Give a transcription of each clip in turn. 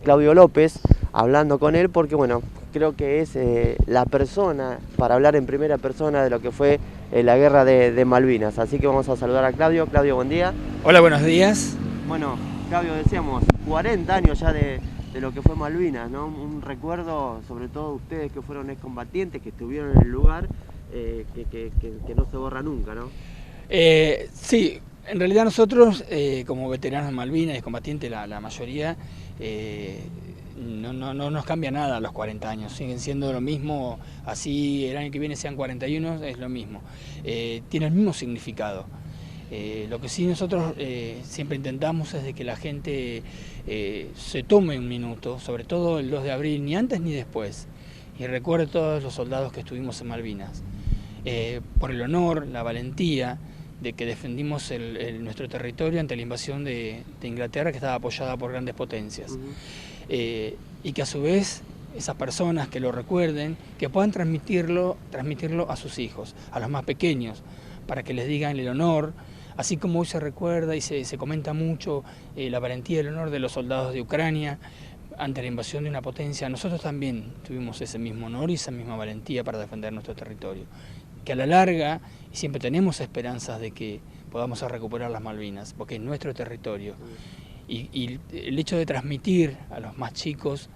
Claudio López, hablando con él, porque bueno, creo que es la persona para hablar en primera persona de lo que fue la guerra de Malvinas. Así que vamos a saludar a Claudio. Claudio, buen día. Hola, buenos días. Bueno, Claudio, decíamos, 40 años ya de lo que fue Malvinas, ¿no? Un recuerdo, sobre todo ustedes que fueron excombatientes, que estuvieron en el lugar, que no se borra nunca, ¿no? Sí, en realidad nosotros, como veteranos de Malvinas y combatientes, la mayoría, no nos cambia nada a los 40 años, siguen siendo lo mismo, así el año que viene sean 41, es lo mismo, tiene el mismo significado. Lo que sí nosotros siempre intentamos es de que la gente se tome un minuto, sobre todo el 2 de abril, ni antes ni después, y recuerde a todos los soldados que estuvimos en Malvinas, por el honor, la valentía de que defendimos nuestro territorio ante la invasión de Inglaterra, que estaba apoyada por grandes potencias. Y que a su vez esas personas que lo recuerden, que puedan transmitirlo a sus hijos, a los más pequeños, para que les digan el honor, así como hoy se recuerda y se comenta mucho la valentía y el honor de los soldados de Ucrania ante la invasión de una potencia. Nosotros también tuvimos ese mismo honor y esa misma valentía para defender nuestro territorio, que a la larga, y siempre tenemos esperanzas de que podamos recuperar las Malvinas, porque es nuestro territorio. Y el hecho de transmitir a los más chicos,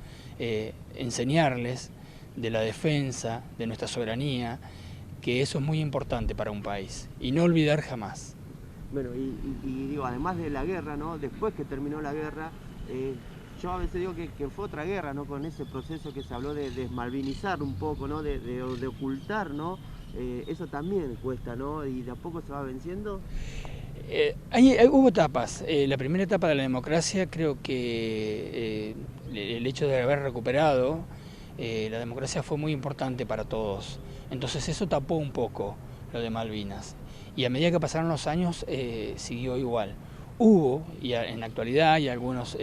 enseñarles de la defensa, de nuestra soberanía, que eso es muy importante para un país, y no olvidar jamás. Bueno, y digo, además de la guerra, ¿no? Después que terminó la guerra, yo a veces digo que fue otra guerra, ¿no? Con ese proceso que se habló de desmalvinizar un poco, ¿no? De ocultar, ¿no? Eso también cuesta, ¿no? Y de a poco se va venciendo. Hubo etapas. La primera etapa de la democracia, creo que el hecho de haber recuperado la democracia fue muy importante para todos. Entonces eso tapó un poco lo de Malvinas. Y a medida que pasaron los años, siguió igual. Hubo, y en la actualidad, hay algunas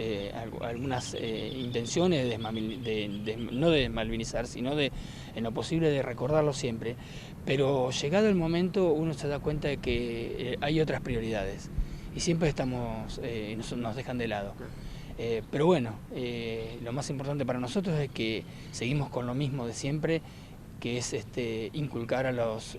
intenciones no de desmalvinizar, sino en lo posible de recordarlo siempre. Pero llegado el momento, uno se da cuenta de que hay otras prioridades. Y siempre nos dejan de lado. Pero bueno, lo más importante para nosotros es que seguimos con lo mismo de siempre, que es inculcar a los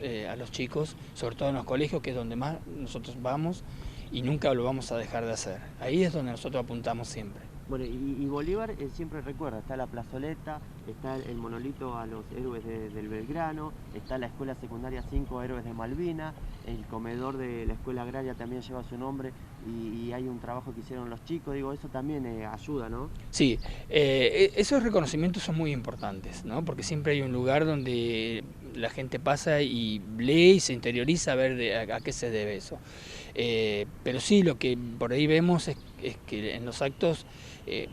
chicos, sobre todo en los colegios, que es donde más nosotros vamos, y nunca lo vamos a dejar de hacer. Ahí es donde nosotros apuntamos siempre. Bueno, y Bolívar siempre recuerda, está la plazoleta, está el monolito a los héroes del Belgrano, está la escuela secundaria 5 héroes de Malvinas, el comedor de la escuela agraria también lleva su nombre y hay un trabajo que hicieron los chicos, digo, eso también ayuda, ¿no? Sí, esos reconocimientos son muy importantes, ¿no? Porque siempre hay un lugar donde la gente pasa y lee y se interioriza a ver a qué se debe eso. Pero sí, lo que por ahí vemos es que en los actos,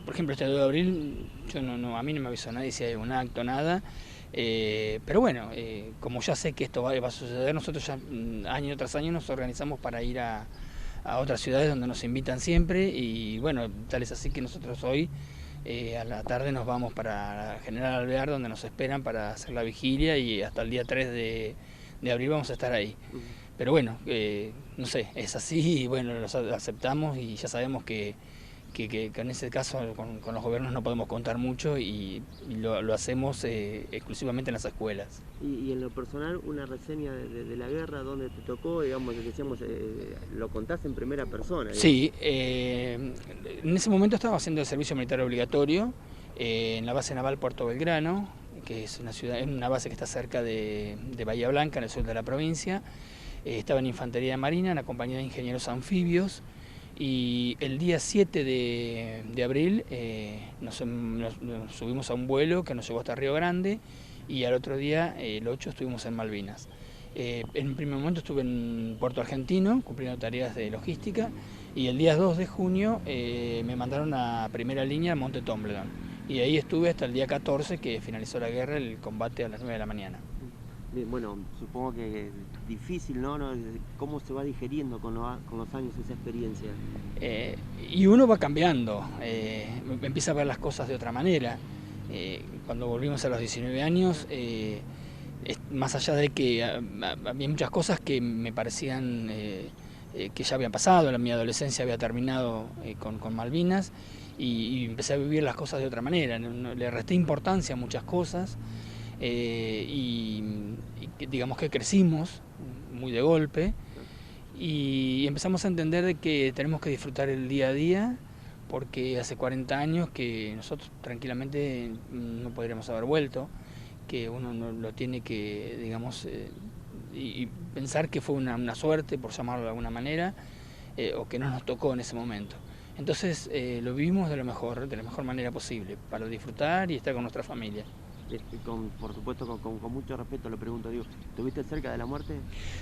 por ejemplo, este 2 de abril, a mí no me avisó nadie si hay un acto, nada. Pero bueno, como ya sé que esto va a suceder, nosotros ya año tras año nos organizamos para ir a otras ciudades donde nos invitan siempre, y bueno, tal es así que nosotros hoy a la tarde nos vamos para General Alvear, donde nos esperan para hacer la vigilia, y hasta el día 3 de abril vamos a estar ahí. Pero bueno, no sé, es así, y bueno, lo aceptamos, y ya sabemos que en ese caso con los gobiernos no podemos contar mucho, y lo hacemos exclusivamente en las escuelas. Y en lo personal, una reseña de la guerra, donde te tocó, digamos, decíamos, lo contás en primera persona. Digamos. Sí, en ese momento estaba haciendo el servicio militar obligatorio en la base naval Puerto Belgrano, que es una base que está cerca de Bahía Blanca, en el sur de la provincia. Estaba en Infantería Marina, en la compañía de ingenieros anfibios, y el día 7 de abril nos subimos a un vuelo que nos llevó hasta Río Grande, y al otro día, el 8, estuvimos en Malvinas. En un primer momento estuve en Puerto Argentino cumpliendo tareas de logística, y el día 2 de junio me mandaron a primera línea a Monte Tombledon, y ahí estuve hasta el día 14, que finalizó la guerra, el combate a las 9 de la mañana. Bueno, supongo que es difícil, ¿no? ¿Cómo se va digeriendo con los años esa experiencia? Y uno va cambiando, empieza a ver las cosas de otra manera. Cuando volvimos a los 19 años, más allá de que había muchas cosas que me parecían que ya habían pasado, mi adolescencia había terminado con Malvinas, y empecé a vivir las cosas de otra manera. Le resté importancia a muchas cosas y digamos que crecimos muy de golpe y empezamos a entender de que tenemos que disfrutar el día a día, porque hace 40 años que nosotros tranquilamente no podríamos haber vuelto, que uno no lo tiene que, digamos, y pensar que fue una suerte, por llamarlo de alguna manera, o que no nos tocó en ese momento. Entonces lo vivimos de la mejor manera posible, para disfrutar y estar con nuestra familia. Por supuesto, con mucho respeto lo pregunto, digo, ¿estuviste cerca de la muerte?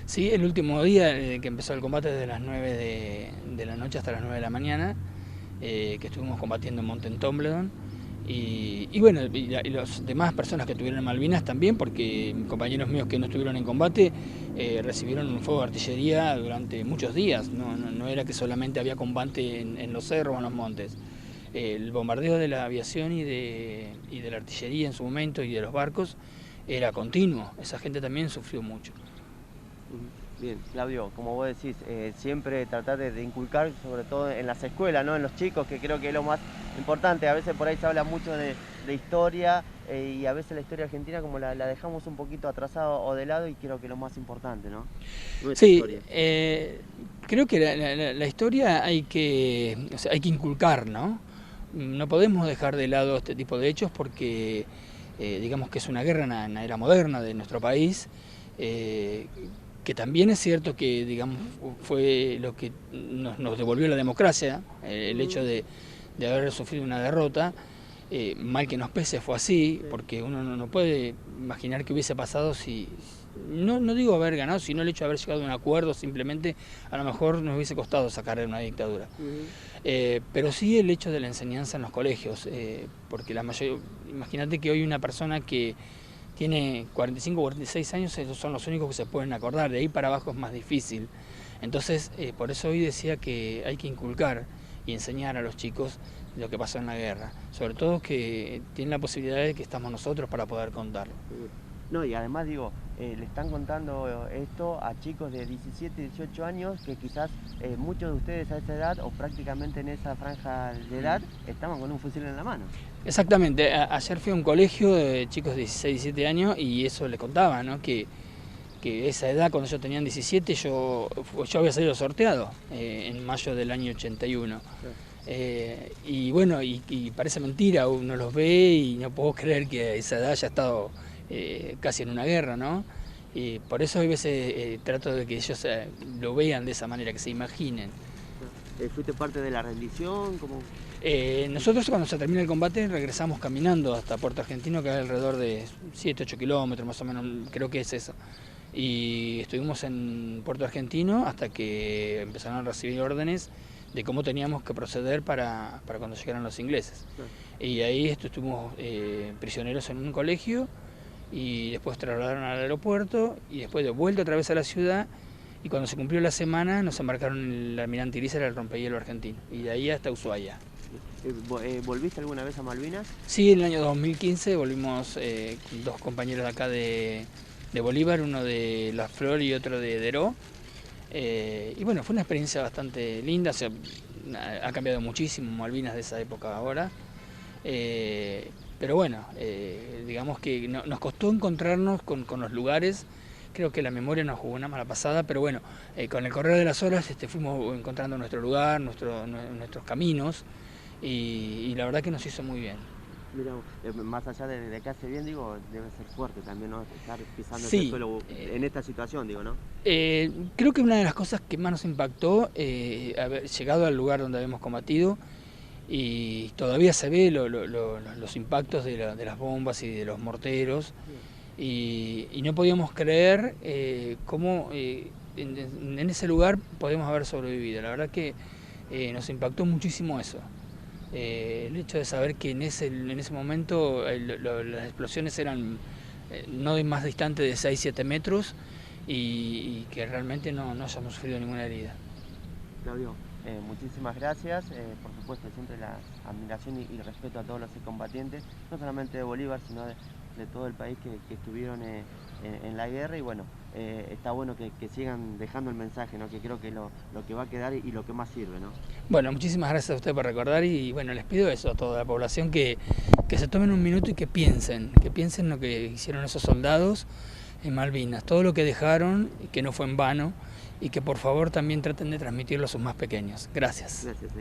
Sí, el último día que empezó el combate, desde las 9 de la noche hasta las 9 de la mañana, que estuvimos combatiendo en Monte Tombledon, y bueno, y las demás personas que estuvieron en Malvinas también, porque compañeros míos que no estuvieron en combate recibieron un fuego de artillería durante muchos días. No era que solamente había combate en los cerros o en los montes. El bombardeo de la aviación y de la artillería en su momento y de los barcos era continuo. Esa gente también sufrió mucho. Bien, Claudio, como vos decís, siempre tratar de inculcar, sobre todo en las escuelas, ¿no? En los chicos, que creo que es lo más importante. A veces por ahí se habla mucho de historia y a veces la historia argentina como la dejamos un poquito atrasada o de lado, y creo que es lo más importante, ¿no? Sí, creo que la historia hay que inculcar, ¿no? No podemos dejar de lado este tipo de hechos porque digamos que es una guerra en la era moderna de nuestro país, que también es cierto que, digamos, fue lo que nos devolvió la democracia, el hecho de haber sufrido una derrota. Mal que nos pese, fue así, porque uno no puede imaginar qué hubiese pasado si, no digo haber ganado, sino el hecho de haber llegado a un acuerdo, simplemente a lo mejor nos hubiese costado sacar de una dictadura. Pero sí el hecho de la enseñanza en los colegios, porque la mayoría, imagínate que hoy una persona que tiene 45 o 46 años, esos son los únicos que se pueden acordar, de ahí para abajo es más difícil. Entonces, por eso hoy decía que hay que inculcar y enseñar a los chicos lo que pasó en la guerra, sobre todo que tienen la posibilidad de que estamos nosotros para poder contarlo. No, y además digo, le están contando esto a chicos de 17, 18 años, que quizás muchos de ustedes a esa edad, o prácticamente en esa franja de edad, estaban con un fusil en la mano. Exactamente, ayer fui a un colegio de chicos de 16, 17 años y eso les contaba, ¿no? Que esa edad, cuando yo tenía 17, yo había salido sorteado en mayo del año 81. Y bueno, y parece mentira, uno los ve y no puedo creer que a esa edad haya estado casi en una guerra, ¿no? Y por eso a veces trato de que ellos lo vean de esa manera, que se imaginen. ¿Fuiste parte de la rendición? ¿Cómo? Nosotros, cuando se termina el combate, regresamos caminando hasta Puerto Argentino, que es alrededor de 7, 8 kilómetros más o menos, creo que es eso. Y estuvimos en Puerto Argentino hasta que empezaron a recibir órdenes de cómo teníamos que proceder para cuando llegaran los ingleses. Y ahí estuvimos prisioneros en un colegio y después trasladaron al aeropuerto y después de vuelta otra vez a la ciudad, y cuando se cumplió la semana nos embarcaron en el Almirante Irizar, el rompehielo argentino, y de ahí hasta Ushuaia. ¿Volviste alguna vez a Malvinas? Sí, en el año 2015 volvimos dos compañeros de acá de Bolívar, uno de La Flor y otro de Deró. Y bueno, fue una experiencia bastante linda, o sea, ha cambiado muchísimo Malvinas de esa época ahora. Pero bueno, digamos que nos costó encontrarnos con los lugares. Creo que la memoria nos jugó una mala pasada, pero bueno, con el correr de las horas fuimos encontrando nuestro lugar, nuestros caminos, y la verdad que nos hizo muy bien. Mira, más allá de que hace bien, digo, debe ser fuerte también, ¿no? Estar pisando Sí, ese suelo en esta situación, digo, ¿no? Creo que una de las cosas que más nos impactó, haber llegado al lugar donde habíamos combatido, y todavía se ve los impactos de las bombas y de los morteros, y no podíamos creer cómo en ese lugar podíamos haber sobrevivido. La verdad que nos impactó muchísimo eso. El hecho de saber que en ese momento las explosiones eran no de más distante de 6-7 metros y que realmente no hayamos sufrido ninguna herida. Claudio, muchísimas gracias. Por supuesto, siempre la admiración y respeto a todos los combatientes, no solamente de Bolívar, sino de todo el país que estuvieron en la guerra. Y bueno, está bueno que sigan dejando el mensaje, ¿no? Que creo que es lo que va a quedar y lo que más sirve, ¿no? Bueno, muchísimas gracias a usted por recordar y bueno, les pido eso a toda la población, que se tomen un minuto y que piensen lo que hicieron esos soldados en Malvinas, todo lo que dejaron y que no fue en vano, y que por favor también traten de transmitirlo a sus más pequeños. Gracias. Gracias.